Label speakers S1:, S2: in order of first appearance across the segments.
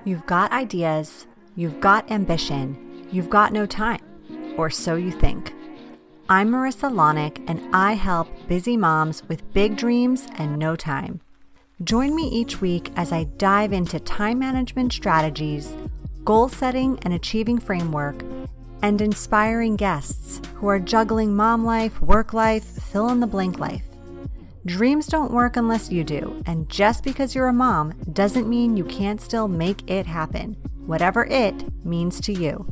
S1: You've got ideas, you've got ambition, you've got no time, or so you think. I'm Marissa Lonick, and I help busy moms with big dreams and no time. Join me each week as I dive into time management strategies, goal setting and achieving framework, and inspiring guests who are juggling mom life, work life, fill in the blank life. Dreams don't work unless you do, and just because you're a mom doesn't mean you can't still make it happen, whatever it means to you.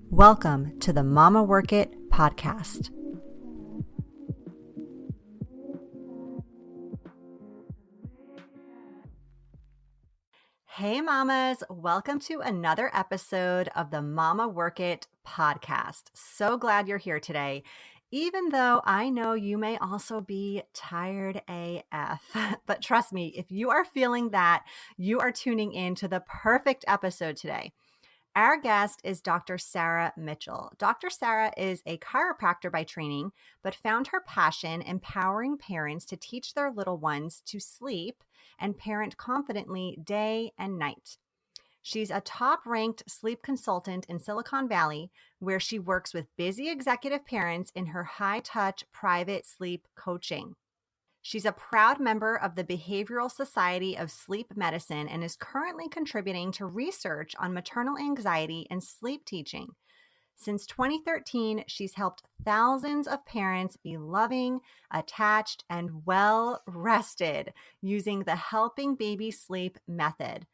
S1: Welcome to the Mama Work It podcast. Hey mamas, welcome to another episode of the Mama Work It podcast. So glad you're here today. Even though I know you may also be tired AF, but trust me, if you are feeling that, you are tuning in to the perfect episode today. Our guest is Dr. Sarah Mitchell. Dr. Sarah is a chiropractor by training, but found her passion empowering parents to teach their little ones to sleep and parent confidently day and night. She's a top-ranked sleep consultant in Silicon Valley, where she works with busy executive parents in her high-touch private sleep coaching. She's a proud member of the Behavioral Society of Sleep Medicine and is currently contributing to research on maternal anxiety and sleep teaching. Since 2013, she's helped thousands of parents be loving, attached, and well-rested using the Helping Baby Sleep method.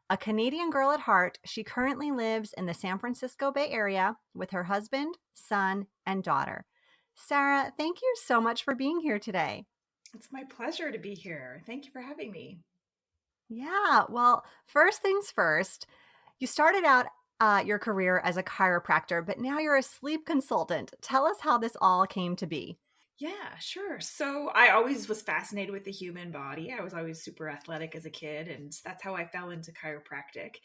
S1: A Canadian girl at heart, she currently lives in the San Francisco Bay Area with her husband, son, and daughter. Sarah, thank you so much for being here today.
S2: It's my pleasure to be here. Thank you for having me.
S1: Yeah, well, first things first, you started out your career as a chiropractor, but now you're a sleep consultant. Tell us how this all came to be.
S2: Yeah, sure. So I always was fascinated with the human body. I was always super athletic as a kid, and that's how I fell into chiropractic.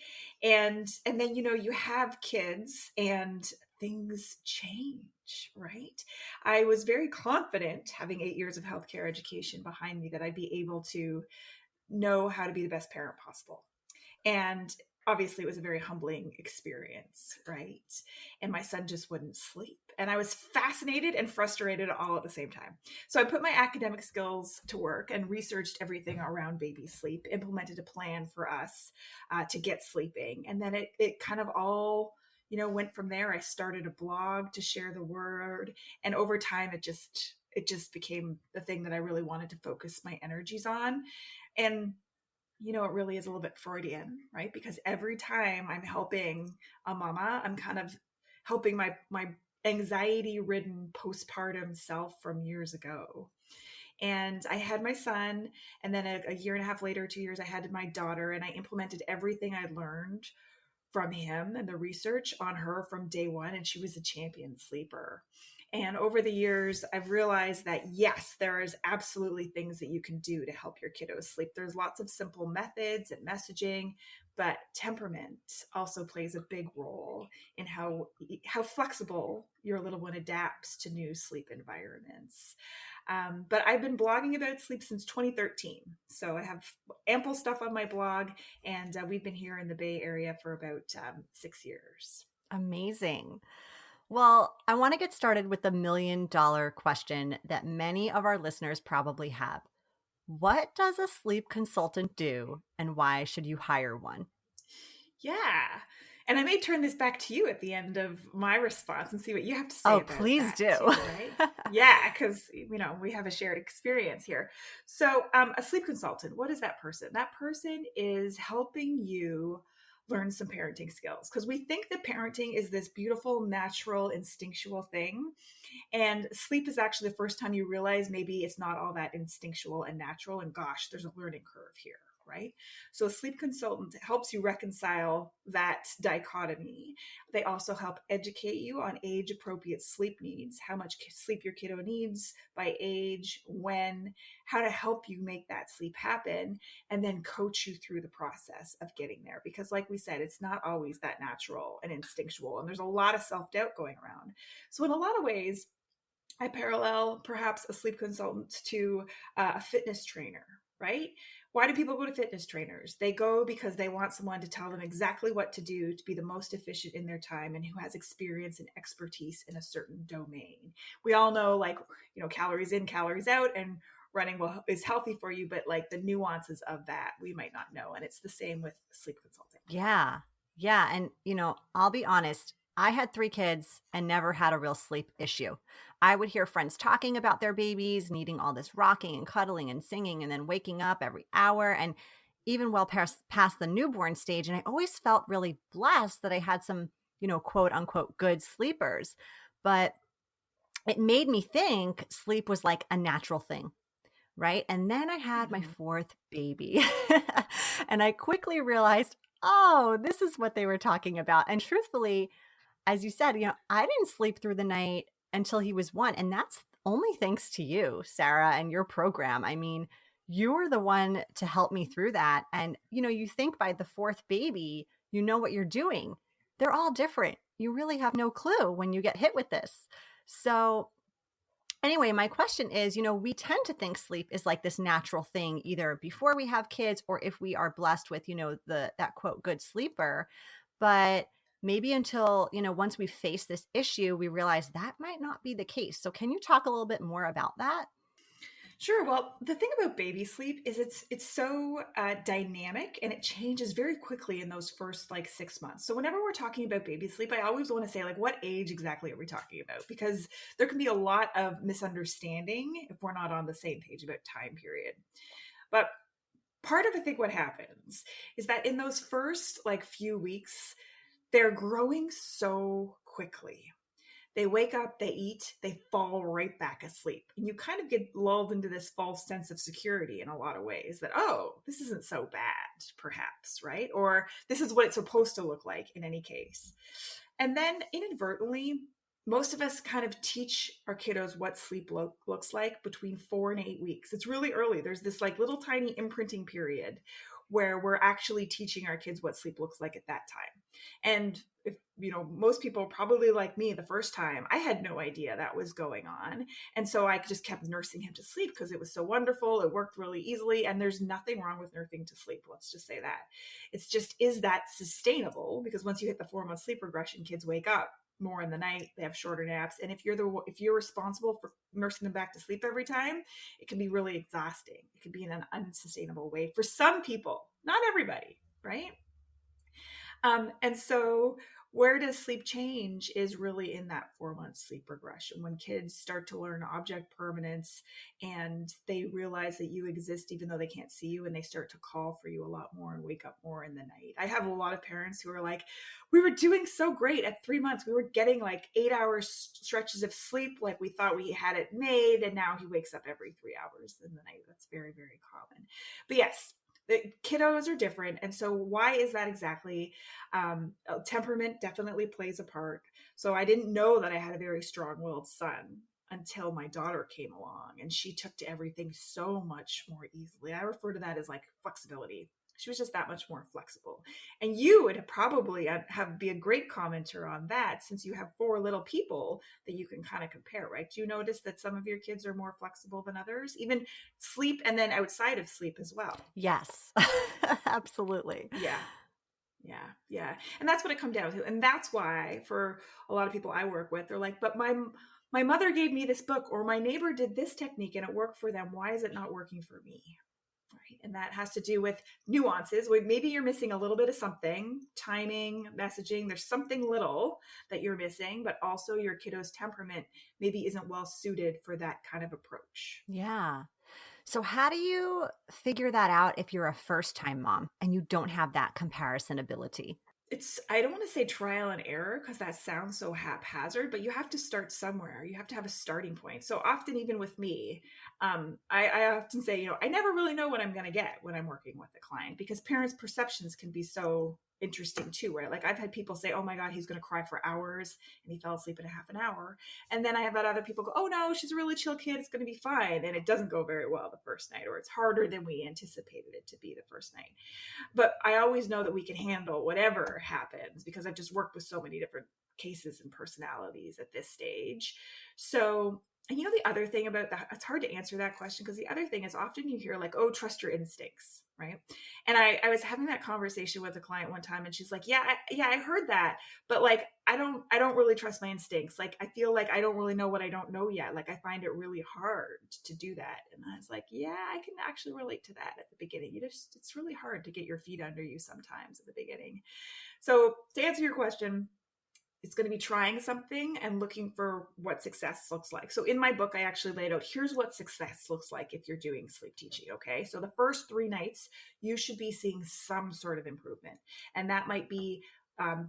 S2: And then you have kids and things change, right? I was very confident having 8 years of healthcare education behind me that I'd be able to know how to be the best parent possible. And obviously, it was a very humbling experience, right? And my son just wouldn't sleep. And I was fascinated and frustrated all at the same time. So I put my academic skills to work and researched everything around baby sleep, implemented a plan for us to get sleeping. And then it kind of all went from there. I started a blog to share the word. And over time, it just became the thing that I really wanted to focus my energies on. And it really is a little bit Freudian, right? Because every time I'm helping a mama, I'm kind of helping my anxiety-ridden postpartum self from years ago. And I had my son, and then a year and a half later, 2 years, I had my daughter, and I implemented everything I learned from him and the research on her from day one, and she was a champion sleeper. And over the years, I've realized that yes, there is absolutely things that you can do to help your kiddos sleep. There's lots of simple methods and messaging, but temperament also plays a big role in how flexible your little one adapts to new sleep environments. But I've been blogging about sleep since 2013. So I have ample stuff on my blog, and we've been here in the Bay Area for about 6 years.
S1: Amazing. Well, I want to get started with the $1,000,000 question that many of our listeners probably have. What does a sleep consultant do, and why should you hire one?
S2: Yeah. And I may turn this back to you at the end of my response and see what you have to say
S1: Oh,
S2: about
S1: please
S2: that
S1: do.
S2: too, right? Yeah, because we have a shared experience here. So, a sleep consultant, what is that person? That person is helping you learn some parenting skills because we think that parenting is this beautiful, natural, instinctual thing. And sleep is actually the first time you realize maybe it's not all that instinctual and natural. And gosh, there's a learning curve here, right? So a sleep consultant helps you reconcile that dichotomy. They also help educate you on age appropriate sleep needs, how much sleep your kiddo needs by age, when, how to help you make that sleep happen, and then coach you through the process of getting there. Because like we said, it's not always that natural and instinctual. And there's a lot of self-doubt going around. So in a lot of ways, I parallel perhaps a sleep consultant to a fitness trainer, right? Why do people go to fitness trainers? They go because they want someone to tell them exactly what to do to be the most efficient in their time and who has experience and expertise in a certain domain. We all know, like, calories in, calories out, and running is healthy for you, but like the nuances of that we might not know. And it's the same with sleep consulting.
S1: Yeah. Yeah. And, I'll be honest, I had 3 kids and never had a real sleep issue. I would hear friends talking about their babies needing all this rocking and cuddling and singing and then waking up every hour and even well past the newborn stage. And I always felt really blessed that I had some, quote unquote, good sleepers. But it made me think sleep was like a natural thing. Right. And then I had my
S2: Mhm.
S1: 4th baby and I quickly realized, oh, this is what they were talking about. And truthfully, as you said, I didn't sleep through the night until he was 1. And that's only thanks to you, Sarah, and your program. I mean, you were the one to help me through that. And, you think by the 4th baby, you know what you're doing. They're all different. You really have no clue when you get hit with this. So, anyway, my question is, we tend to think sleep is like this natural thing, either before we have kids or if we are blessed with, that quote, good sleeper. But maybe until, once we face this issue, we realize that might not be the case. So can you talk a little bit more about that?
S2: Sure. Well, the thing about baby sleep is it's so dynamic and it changes very quickly in those first like 6 months. So whenever we're talking about baby sleep, I always want to say like, what age exactly are we talking about? Because there can be a lot of misunderstanding if we're not on the same page about time period. But part of I think what happens is that in those first like few weeks, they're growing so quickly. They wake up, they eat, they fall right back asleep. And you kind of get lulled into this false sense of security in a lot of ways that, oh, this isn't so bad, perhaps, right? Or this is what it's supposed to look like in any case. And then inadvertently, most of us kind of teach our kiddos what sleep looks like between 4 and 8 weeks. It's really early. There's this like little tiny imprinting period where we're actually teaching our kids what sleep looks like at that time. And if most people probably like me the first time, I had no idea that was going on. And so I just kept nursing him to sleep because it was so wonderful. It worked really easily. And there's nothing wrong with nursing to sleep. Let's just say that. It's just, is that sustainable? Because once you hit the 4 month sleep regression, kids wake up more in the night, they have shorter naps, and if you're responsible for nursing them back to sleep every time, it can be really exhausting. It can be in an unsustainable way for some people, not everybody, right? And so where does sleep change is really in that 4 month sleep regression when kids start to learn object permanence and they realize that you exist even though they can't see you, and they start to call for you a lot more and wake up more in the night. I have a lot of parents who are like, we were doing so great at 3 months. We were getting like 8 hour stretches of sleep like we thought we had it made. And now he wakes up every 3 hours in the night. That's very, very common. But yes, the kiddos are different. And so why is that exactly? Temperament definitely plays a part. So I didn't know that I had a very strong-willed son until my daughter came along, and she took to everything so much more easily. I refer to that as like flexibility. She was just that much more flexible. And you would probably be a great commenter on that, since you have 4 little people that you can kind of compare, right? Do you notice that some of your kids are more flexible than others, even sleep and then outside of sleep as well?
S1: Yes, absolutely.
S2: Yeah. Yeah, yeah. And that's what it comes down to. And that's why for a lot of people I work with, they're like, but my mother gave me this book, or my neighbor did this technique and it worked for them. Why is it not working for me? Right. And that has to do with nuances. Maybe you're missing a little bit of something, timing, messaging. There's something little that you're missing, but also your kiddo's temperament maybe isn't well suited for that kind of approach.
S1: Yeah. So how do you figure that out if you're a first-time mom and you don't have that comparison ability?
S2: I don't want to say trial and error because that sounds so haphazard, but you have to start somewhere. You have to have a starting point. So often, even with me, I often say, I never really know what I'm going to get when I'm working with a client, because parents' perceptions can be so interesting too, right? Like I've had people say, oh my God, he's going to cry for hours and he fell asleep in a half an hour. And then I have had other people go, oh no, she's a really chill kid. It's going to be fine. And it doesn't go very well the first night, or it's harder than we anticipated it to be the first night. But I always know that we can handle whatever happens because I've just worked with so many different cases and personalities at this stage. So And you know, the other thing about that, it's hard to answer that question because the other thing is often you hear like, oh, trust your instincts, right? And I was having that conversation with a client one time and she's like, yeah, I heard that. But like, I don't really trust my instincts. Like, I feel like I don't really know what I don't know yet. Like, I find it really hard to do that. And I was like, yeah, I can actually relate to that at the beginning. It's really hard to get your feet under you sometimes at the beginning. So to answer your question, it's going to be trying something and looking for what success looks like. So in my book, I actually laid out, here's what success looks like if you're doing sleep teaching. Okay. So the first 3 nights, you should be seeing some sort of improvement. And that might be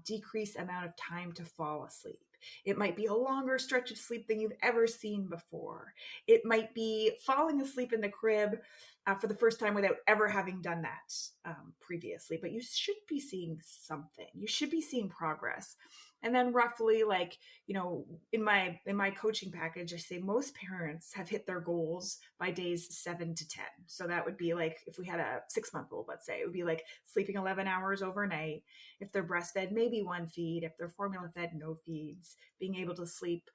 S2: decreased amount of time to fall asleep. It might be a longer stretch of sleep than you've ever seen before. It might be falling asleep in the crib for the first time without ever having done that previously. But you should be seeing something. You should be seeing progress. And then roughly, like, you know, in my coaching package, I say most parents have hit their goals by days 7 to 10. So that would be like, if we had a 6-month-old, let's say, it would be like sleeping 11 hours overnight. If they're breastfed, maybe 1 feed. If they're formula fed, no feeds. Being able to sleep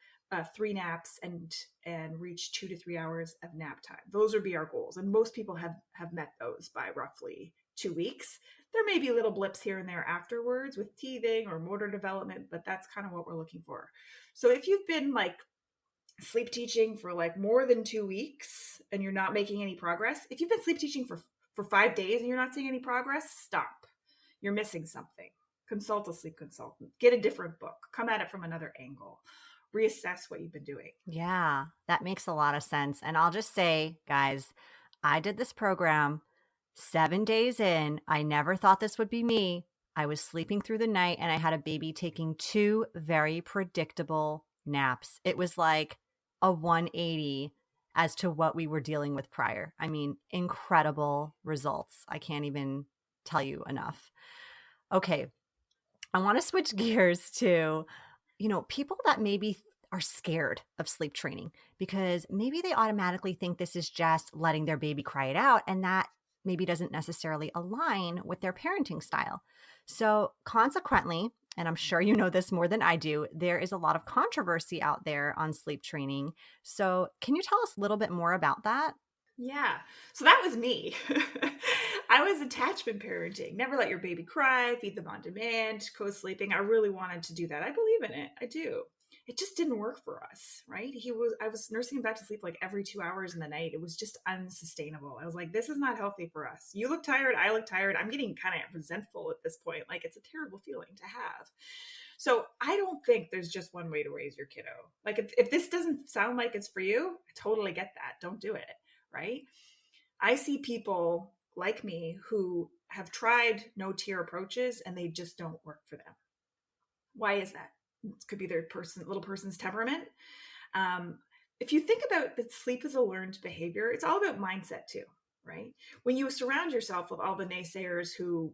S2: 3 naps and reach 2 to 3 hours of nap time. Those would be our goals. And most people have met those by roughly 2 weeks. There may be little blips here and there afterwards with teething or motor development, but that's kind of what we're looking for. So if you've been like sleep teaching for like more than 2 weeks and you're not making any progress, if you've been sleep teaching for 5 days and you're not seeing any progress, stop. You're missing something. Consult a sleep consultant. Get a different book. Come at it from another angle. Reassess what you've been doing.
S1: Yeah, that makes a lot of sense. And I'll just say, guys, I did this program 7 days in. I never thought this would be me. I was sleeping through the night and I had a baby taking 2 very predictable naps. It was like a 180 as to what we were dealing with prior. I mean, incredible results. I can't even tell you enough. Okay, I want to switch gears to, people that maybe are scared of sleep training because maybe they automatically think this is just letting their baby cry it out, and that maybe doesn't necessarily align with their parenting style. So, consequently, and I'm sure you know this more than I do, there is a lot of controversy out there on sleep training. So, can you tell us a little bit more about that?
S2: Yeah. So that was me. I was attachment parenting. Never let your baby cry, feed them on demand, co-sleeping. I really wanted to do that. I believe in it. I do. It just didn't work for us, right? I was nursing him back to sleep like every 2 hours in the night. It was just unsustainable. I was like, this is not healthy for us. You look tired. I look tired. I'm getting kind of resentful at this point. Like, it's a terrible feeling to have. So I don't think there's just one way to raise your kiddo. Like, if this doesn't sound like it's for you, I totally get that. Don't do it. Right? I see people like me who have tried no-tier approaches and they just don't work for them. Why is that? It could be their little person's temperament. If you think about that, sleep is a learned behavior. It's all about mindset too, right? When you surround yourself with all the naysayers who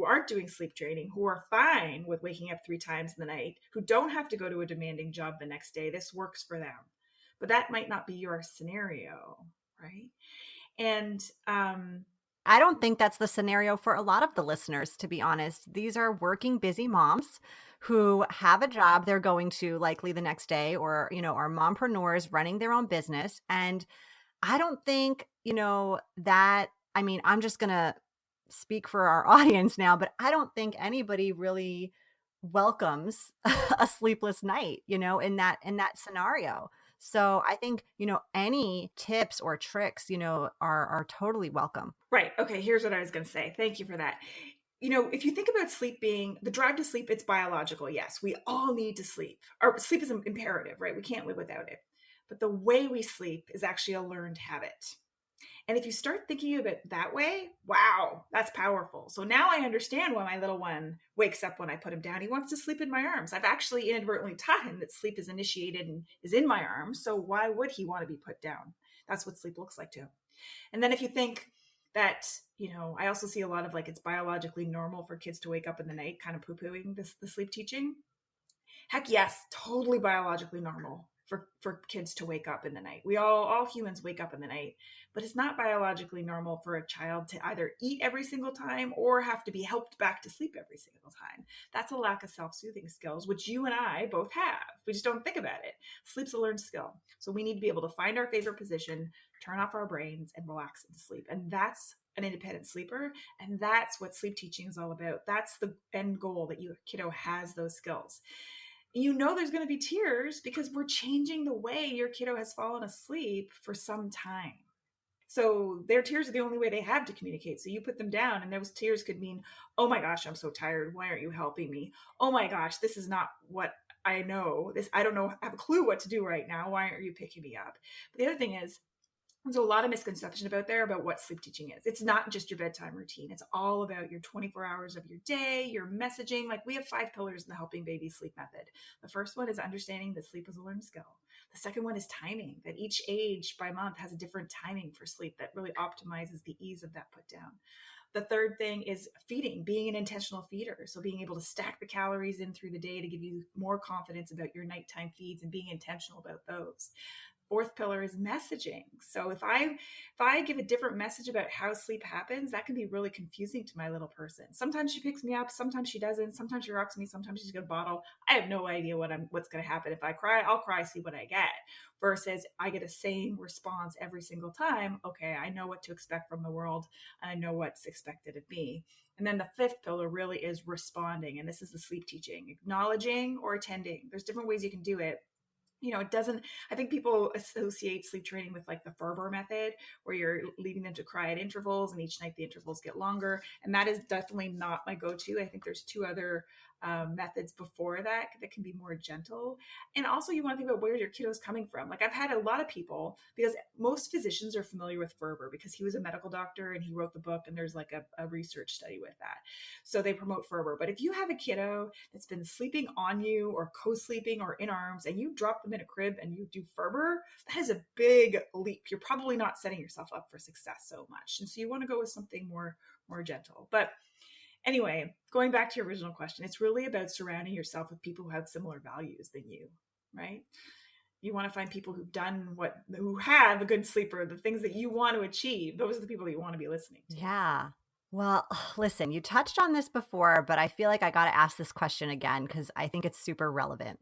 S2: aren't doing sleep training, who are fine with waking up 3 times in the night, who don't have to go to a demanding job the next day, this works for them. But that might not be your scenario, right? And
S1: I don't think that's the scenario for a lot of the listeners, to be honest. These are working, busy moms who have a job they're going to likely the next day, or, are mompreneurs running their own business. And I don't think, that, I mean, I'm just going to speak for our audience now, but I don't think anybody really welcomes a sleepless night, in that scenario. So I think, any tips or tricks, are totally welcome.
S2: right. Okay. Here's what I was going to say. Thank you for that. If you think about sleep being the drive to sleep, it's biological. Yes, we all need to sleep. Our sleep is imperative, right? We can't live without it. But the way we sleep is actually a learned habit. And if you start thinking of it that way, wow, that's powerful. So now I understand why my little one wakes up when I put him down. He wants to sleep in my arms. I've actually inadvertently taught him that sleep is initiated and is in my arms. So why would he want to be put down? That's what sleep looks like to him. And then if you think that, I also see a lot of like, it's biologically normal for kids to wake up in the night, kind of poo-pooing the sleep teaching. Heck yes, totally biologically normal. for kids to wake up in the night. We all humans wake up in the night, but it's not biologically normal for a child to either eat every single time or have to be helped back to sleep every single time. That's a lack of self-soothing skills, which you and I both have. We just don't think about it. Sleep's a learned skill. So we need to be able to find our favorite position, turn off our brains, and relax into sleep. And that's an independent sleeper. And that's what sleep teaching is all about. That's the end goal, that your kiddo has those skills. You know there's going to be tears because we're changing the way your kiddo has fallen asleep for some time. So their tears are the only way they have to communicate. So you put them down, and those tears could mean, oh my gosh, I'm so tired. Why aren't you helping me? Oh my gosh, this is not what I know. I don't know, I have a clue what to do right now. Why aren't you picking me up? But the other thing is, there's a lot of misconception about what sleep teaching is. It's not just your bedtime routine. It's all about your 24 hours of your day, your messaging. Like, we have 5 pillars in the Helping Babies Sleep method. The first one is understanding that sleep is a learned skill. The second one is timing, that each age by month has a different timing for sleep that really optimizes the ease of that put down. The third thing is feeding, being an intentional feeder. So being able to stack the calories in through the day to give you more confidence about your nighttime feeds and being intentional about those. Fourth pillar is messaging. So if I give a different message about how sleep happens, that can be really confusing to my little person. Sometimes she picks me up, sometimes she doesn't, sometimes she rocks me, sometimes she's gonna bottle. I have no idea what's gonna happen. If I cry, I'll cry, see what I get. Versus I get a same response every single time. Okay, I know what to expect from the world, and I know what's expected of me. And then the fifth pillar really is responding. And this is the sleep teaching, acknowledging or attending. There's different ways you can do it. It doesn't, I think people associate sleep training with like the Ferber method, where you're leaving them to cry at intervals, and each night the intervals get longer. And that is definitely not my go-to. I think there's 2 other methods before that can be more gentle. And also, you want to think about where your kiddo is coming from. Like, I've had a lot of people, because most physicians are familiar with Ferber because he was a medical doctor and he wrote the book, and there's like a research study with that. So they promote Ferber. But if you have a kiddo that's been sleeping on you or co-sleeping or in arms, and you drop them in a crib and you do Ferber, that is a big leap. You're probably not setting yourself up for success so much. And so you want to go with something more gentle. But anyway, going back to your original question, it's really about surrounding yourself with people who have similar values than you, right? You want to find people who have a good sleeper, the things that you want to achieve. Those are the people that you want to be listening to.
S1: Yeah. Well, listen, you touched on this before, but I feel like I got to ask this question again because I think it's super relevant.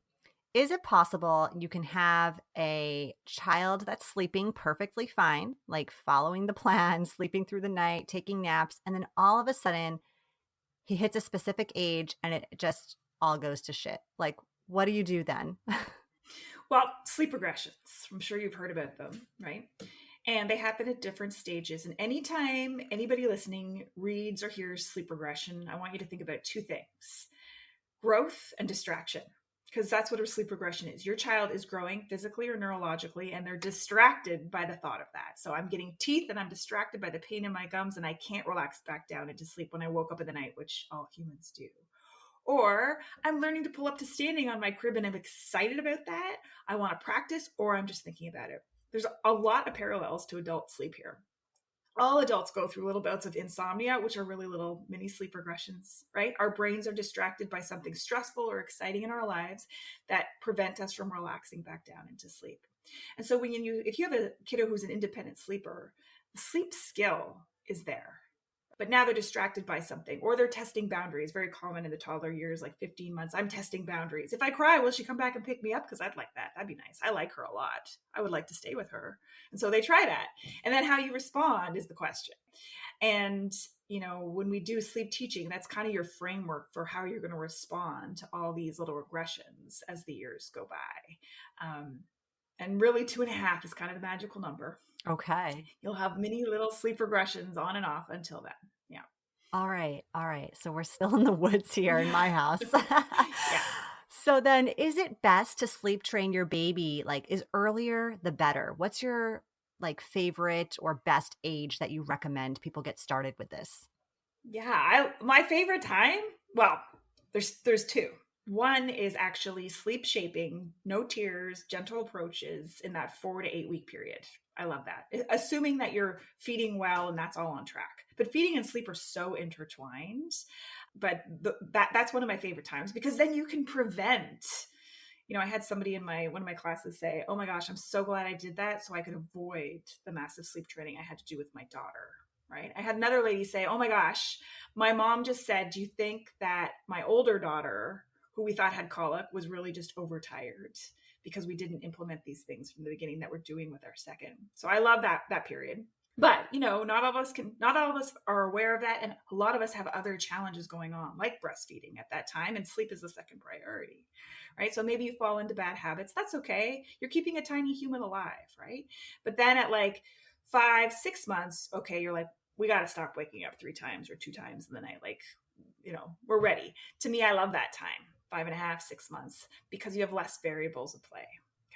S1: Is it possible you can have a child that's sleeping perfectly fine, like following the plan, sleeping through the night, taking naps, and then all of a sudden he hits a specific age and it just all goes to shit? Like, what do you do then?
S2: Well, sleep regressions, I'm sure you've heard about them, right? And they happen at different stages. And anytime anybody listening reads or hears sleep regression, I want you to think about 2 things: growth and distraction. Because that's what a sleep regression is. Your child is growing physically or neurologically, and they're distracted by the thought of that. So I'm getting teeth and I'm distracted by the pain in my gums, and I can't relax back down into sleep when I woke up in the night, which all humans do. Or I'm learning to pull up to standing on my crib and I'm excited about that. I want to practice, or I'm just thinking about it. There's a lot of parallels to adult sleep here. All adults go through little bouts of insomnia, which are really little mini sleep regressions, right? Our brains are distracted by something stressful or exciting in our lives that prevent us from relaxing back down into sleep. And so if you have a kiddo who's an independent sleeper, the sleep skill is there. But now they're distracted by something, or they're testing boundaries. Very common in the toddler years, like 15 months. I'm testing boundaries. If I cry, will she come back and pick me up? Because I'd like that. That'd be nice. I like her a lot. I would like to stay with her. And so they try that. And then how you respond is the question. And, when we do sleep teaching, that's kind of your framework for how you're going to respond to all these little regressions as the years go by. And really 2.5 is kind of the magical number.
S1: Okay.
S2: You'll have many little sleep regressions on and off until then. Yeah.
S1: All right. So we're still in the woods here in my house.
S2: Yeah.
S1: So then, is it best to sleep train your baby? Like, is earlier the better? What's your favorite or best age that you recommend people get started with this?
S2: Yeah. My favorite time, well, there's 2. One is actually sleep shaping, no tears, gentle approaches in that 4 to 8 week period. I love that. Assuming that you're feeding well and that's all on track. But feeding and sleep are so intertwined. But that's one of my favorite times, because then you can prevent I had somebody in one of my classes say, "Oh my gosh, I'm so glad I did that so I could avoid the massive sleep training I had to do with my daughter." Right? I had another lady say, "Oh my gosh, my mom just said, do you think that my older daughter, who we thought had colic, was really just overtired because we didn't implement these things from the beginning that we're doing with our second?" So I love that period. But not all of us are aware of that, and a lot of us have other challenges going on, like breastfeeding at that time, and sleep is the second priority, right? So maybe you fall into bad habits. That's okay. You're keeping a tiny human alive, right? But then at like 5, 6 months, okay, you're like, we got to stop waking up 3 times or 2 times in the night. Like, we're ready. To me, I love that time, 5.5, 6 months, because you have less variables at play.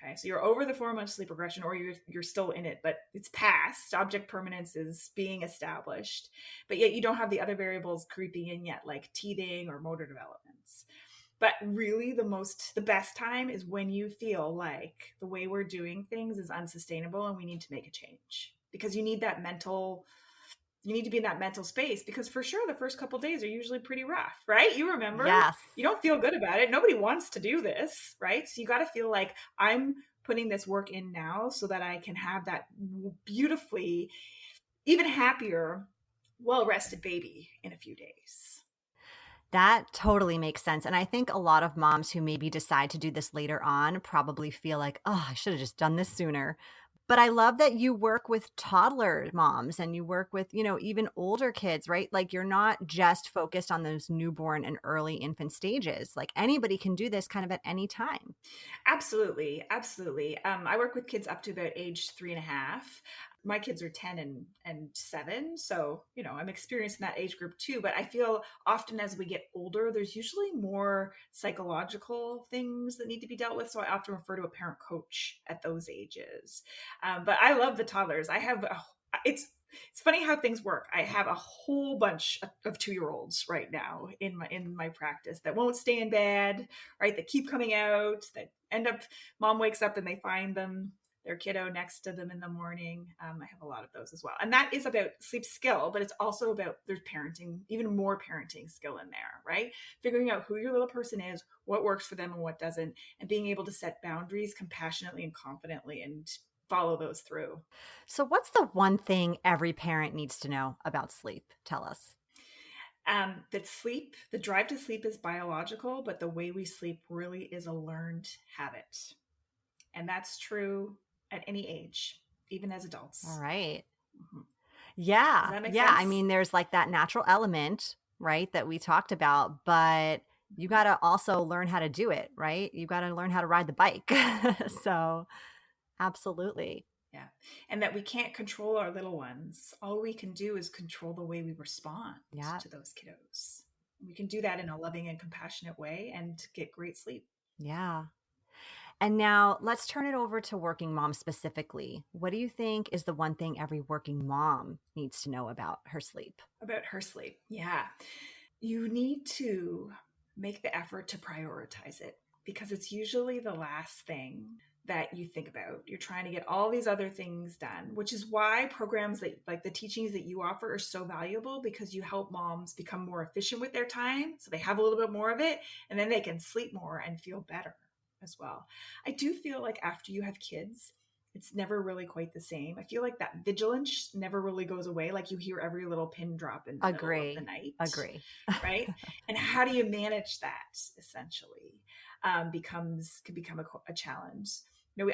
S2: Okay, so you're over the 4 month sleep regression, or you're still in it, but it's past. Object permanence is being established, but yet you don't have the other variables creeping in yet, like teething or motor developments. But really, the best time is when you feel like the way we're doing things is unsustainable and we need to make a change, because you need to be in that mental space, because for sure the first couple days are usually pretty rough, right? You remember,
S1: Yes.
S2: you don't feel good about it. Nobody wants to do this, right? So you got to feel like, I'm putting this work in now so that I can have that beautifully, even happier, well-rested baby in a few days.
S1: That totally makes sense. And I think a lot of moms who maybe decide to do this later on probably feel like, oh, I should have just done this sooner. But I love that you work with toddler moms and you work with, even older kids, right? Like you're not just focused on those newborn and early infant stages. Like anybody can do this kind of at any time.
S2: Absolutely, absolutely. I work with kids up to about age 3.5. My kids are 10 and 7, so I'm experienced in that age group too. But I feel often as we get older, there's usually more psychological things that need to be dealt with. So I often refer to a parent coach at those ages. But I love the toddlers. It's funny how things work. I have a whole bunch of 2-year-olds right now in my practice that won't stay in bed, right? That keep coming out, that end up, mom wakes up and they find their kiddo next to them in the morning. I have a lot of those as well. And that is about sleep skill, but it's also about there's parenting, even more parenting skill in there, right? Figuring out who your little person is, what works for them and what doesn't, and being able to set boundaries compassionately and confidently and follow those through.
S1: So, what's the one thing every parent needs to know about sleep? Tell us.
S2: That the drive to sleep is biological, but the way we sleep really is a learned habit. And that's true at any age, even as
S1: All
S2: adults.
S1: right.
S2: Mhm. Does
S1: Yeah.
S2: that make
S1: Yeah. I
S2: sense?
S1: mean, there's like that natural element, right, that we talked about, but you got to also learn how to do it, right? You got to learn how to ride the bike. So, absolutely.
S2: Yeah. And that we can't control our little ones. All we can do is control the way we respond
S1: Yeah.
S2: to those kiddos. We can do that in a loving and compassionate way and get great sleep.
S1: Yeah. And now let's turn it over to working moms specifically. What do you think is the one thing every working mom needs to know about her sleep?
S2: About her sleep. Yeah. You need to make the effort to prioritize it, because it's usually the last thing that you think about. You're trying to get all these other things done, which is why programs that, like the teachings that you offer, are so valuable, because you help moms become more efficient with their time so they have a little bit more of it, and then they can sleep more and feel better as well. I do feel like after you have kids, it's never really quite the same. I feel like that vigilance never really goes away. Like you hear every little pin drop in the middle of the
S1: Agree.
S2: night,
S1: Agree.
S2: right? And how do you manage that, essentially, could become a challenge.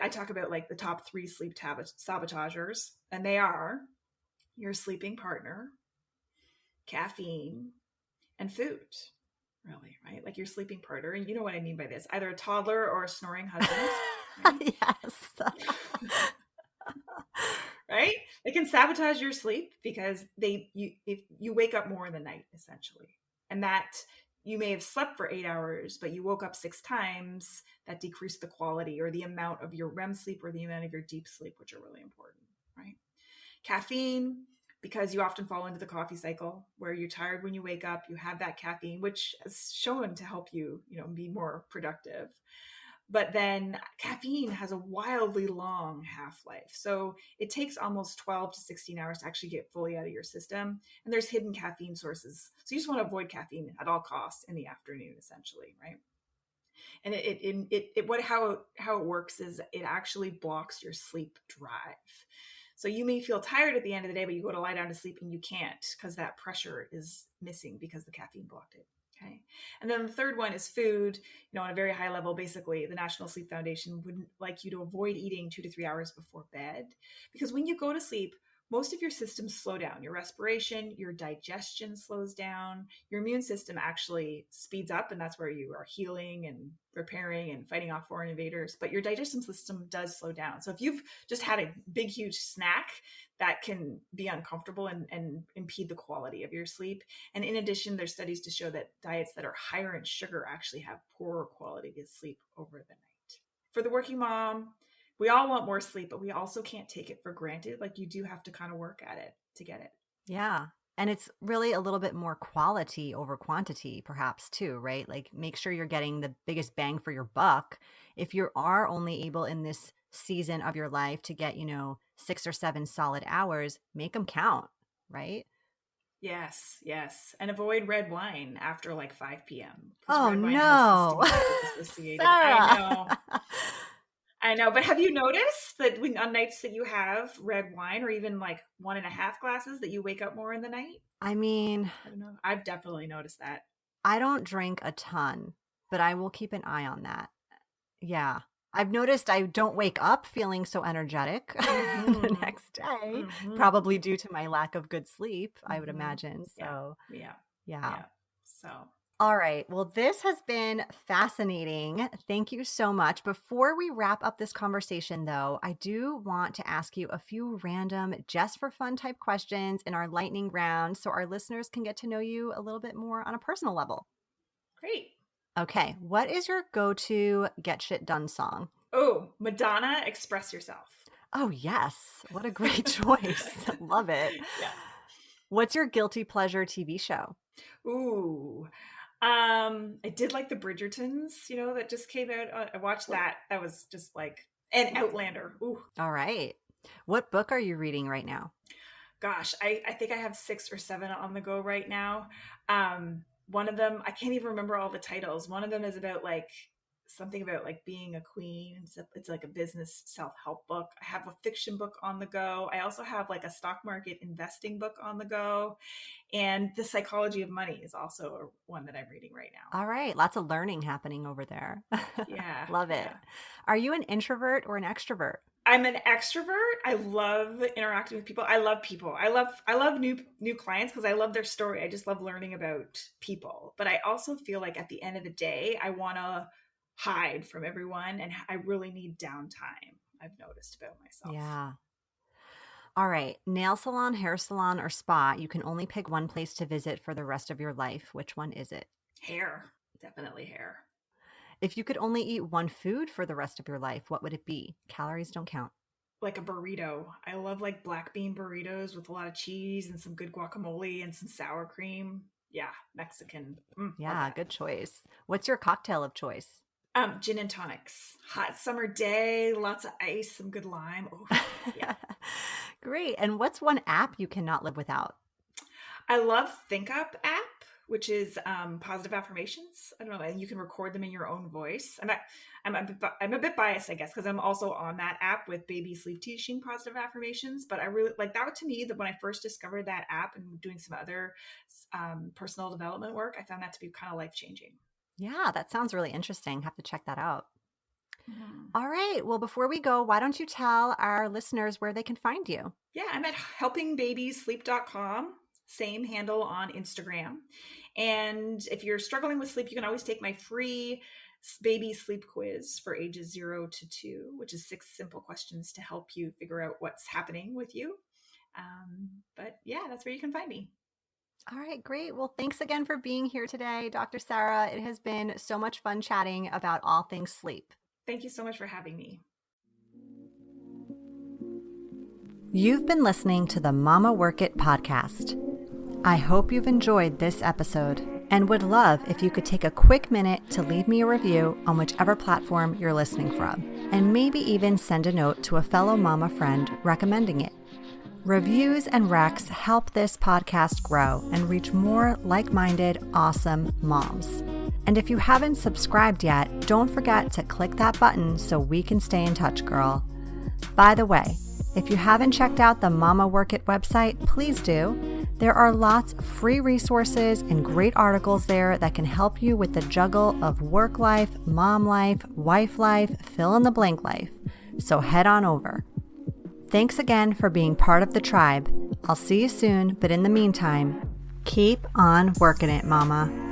S2: I talk about like the top 3 sleep sabotagers, and they are your sleeping partner, caffeine, and food. Really, right? Like your sleeping partner, and you know what I mean by this: either a toddler or a snoring husband, right?
S1: Yes.
S2: Right? They can sabotage your sleep because if you wake up more in the night, essentially. And that you may have slept for 8 hours, but you woke up 6 times, that decreased the quality or the amount of your REM sleep or the amount of your deep sleep, which are really important, right? Caffeine, because you often fall into the coffee cycle where you're tired when you wake up, you have that caffeine, which is shown to help you, be more productive. But then caffeine has a wildly long half-life. So it takes almost 12 to 16 hours to actually get fully out of your system. And there's hidden caffeine sources. So you just want to avoid caffeine at all costs in the afternoon, essentially, right? And how it works is it actually blocks your sleep drive. So you may feel tired at the end of the day, but you go to lie down to sleep and you can't because that pressure is missing because the caffeine blocked it. Okay. And then the third one is food. On a very high level, basically the National Sleep Foundation would like you to avoid eating 2 to 3 hours before bed, because when you go to sleep, most of your systems slow down. Your respiration, your digestion slows down, your immune system actually speeds up, and that's where you are healing and repairing and fighting off foreign invaders. But your digestive system does slow down. So if you've just had a big, huge snack, that can be uncomfortable and impede the quality of your sleep. And in addition, there's studies to show that diets that are higher in sugar actually have poorer quality of sleep over the night. For the working mom, we all want more sleep, but we also can't take it for granted. Like, you do have to kind of work at it to get it.
S1: Yeah. And it's really a little bit more quality over quantity, perhaps, too, right? Like, make sure you're getting the biggest bang for your buck. If you are only able in this season of your life to get, 6 or 7 solid hours, make them count, right?
S2: Yes. And avoid red wine after like 5 p.m.
S1: Oh, no.
S2: Sarah. I know. But have you noticed that on nights that you have red wine, or even like 1.5 glasses, that you wake up more in the night?
S1: I mean,
S2: I don't know. I've definitely noticed that.
S1: I don't drink a ton, but I will keep an eye on that. Yeah. I've noticed I don't wake up feeling so energetic the next day, probably due to my lack of good sleep, I would imagine. So, yeah.
S2: So,
S1: all right. Well, this has been fascinating. Thank you so much. Before we wrap up this conversation, though, I do want to ask you a few random, just for fun type questions in our lightning round so our listeners can get to know you a little bit more on a personal level.
S2: Great.
S1: Okay. What is your go-to get shit done song?
S2: Oh, Madonna, Express Yourself.
S1: Oh, yes. What a great choice. Love it. Yeah. What's your guilty pleasure TV show?
S2: Ooh, I did like the Bridgertons, that just came out. I watched that. That was just like, and Outlander. Ooh.
S1: All right. What book are you reading right now?
S2: Gosh, I think I have 6 or 7 on the go right now. One of them, I can't even remember all the titles. One of them is about something about being a queen. It's like a business self-help book. I have a fiction book on the go. I also have a stock market investing book on the go. And The Psychology of Money is also one that I'm reading right now.
S1: All right. Lots of learning happening over there.
S2: Yeah.
S1: Love it. Yeah. Are you an introvert or an extrovert?
S2: I'm an extrovert. I love interacting with people. I love people. I love new clients because I love their story. I just love learning about people. But I also feel like at the end of the day, I want to hide from everyone, and I really need downtime. I've noticed about myself.
S1: Yeah. All right. Nail salon, hair salon, or spa. You can only pick one place to visit for the rest of your life. Which one is it?
S2: Hair. Definitely hair.
S1: If you could only eat one food for the rest of your life, what would it be? Calories don't count.
S2: Like a burrito. I love black bean burritos with a lot of cheese and some good guacamole and some sour cream. Yeah, Mexican.
S1: Yeah, good choice. What's your cocktail of choice?
S2: Gin and tonics. Hot summer day, lots of ice, some good lime. Oh, yeah.
S1: Great. And what's one app you cannot live without?
S2: I love ThinkUp app, which is positive affirmations. I don't know, and you can record them in your own voice. I'm a bit biased, I guess, because I'm also on that app with Baby Sleep Teaching Positive Affirmations. But I really like that. To me, that when I first discovered that app and doing some other personal development work, I found that to be kind of life-changing.
S1: Yeah, that sounds really interesting. Have to check that out. Mm-hmm. All right. Well, before we go, why don't you tell our listeners where they can find you?
S2: Yeah, I'm at helpingbabiesleep.com. Same handle on Instagram. And if you're struggling with sleep, you can always take my free baby sleep quiz for ages 0 to 2, which is 6 simple questions to help you figure out what's happening with you. But yeah, that's where you can find me.
S1: All right, great. Well, thanks again for being here today, Dr. Sarah. It has been so much fun chatting about all things sleep.
S2: Thank you so much for having me.
S1: You've been listening to the Mama Work It podcast. I hope you've enjoyed this episode and would love if you could take a quick minute to leave me a review on whichever platform you're listening from, and maybe even send a note to a fellow mama friend recommending it. Reviews and recs help this podcast grow and reach more like-minded, awesome moms. And if you haven't subscribed yet, don't forget to click that button so we can stay in touch, girl. By the way, if you haven't checked out the Mama Work It website, please do. There are lots of free resources and great articles there that can help you with the juggle of work life, mom life, wife life, fill in the blank life. So head on over. Thanks again for being part of the tribe. I'll see you soon, but in the meantime, keep on working it, mama.